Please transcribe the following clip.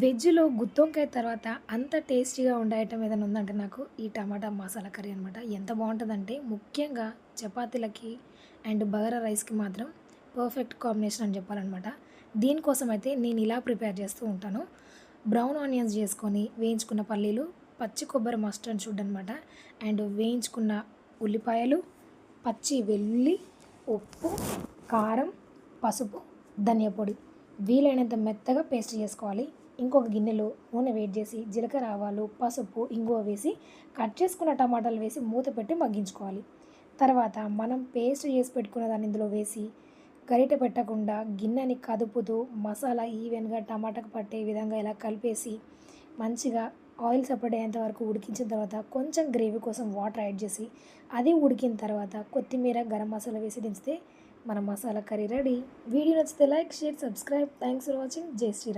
వెజ్‌లో గుత్తొంకాయ తర్వాత అంత టేస్టీగా ఉండే ఐటెమ్ ఏదైనా ఉందంటే నాకు ఈ టమాటా మసాలా కర్రీ అనమాట. ఎంత బావుంటదంటే ముఖ్యంగా చపాతీలకి అండ్ బగారా రైస్‌కి మాత్రం పర్ఫెక్ట్ కాంబినేషన్ అని చెప్పాలనమాట. దీనికోసం అయితే నేను ఇలా ప్రిపేర్ చేస్తూ ఉంటాను. బ్రౌన్ ఆనియన్స్ చేసుకొని, వేయించుకున్న పల్లీలు, పచ్చి కొబ్బరి మస్ట్ అండ్ షుడ్ అనమాట. అండ్ వేయించుకున్న ఉల్లిపాయలు, పచ్చి వెల్లుల్లి, ఉప్పు, కారం, పసుపు, ధనియా పొడి వీలైనంత మెత్తగా పేస్ట్ చేసుకోవాలి. ఇంకొక గిన్నెలో నూనె వేడి చేసి జీలకర్ర, ఆవాలు, పసుపు, ఇంగువ వేసి కట్ చేసుకున్న టమాటాలు వేసి మూత పెట్టి మగ్గించుకోవాలి. తర్వాత మనం పేస్ట్ చేసి పెట్టుకున్న దాన్ని ఇందులో వేసి గరిటె పెట్టకుండా గిన్నెని కదుపుతూ మసాలా ఈవెన్‌గా టమాటాకు పట్టే విధంగా ఇలా కలిపేసి మంచిగా ఆయిల్ సెపరేట్ అయ్యేంత వరకు ఉడికించిన తర్వాత కొంచెం గ్రేవీ కోసం వాటర్ యాడ్ చేసి అది ఉడికిన తర్వాత కొత్తిమీర, గరం మసాలా వేసి దించితే మన మసాలా కర్రీ రెడీ. వీడియో నచ్చితే like, share, subscribe. Thanks for watching. జై శ్రీరామ్.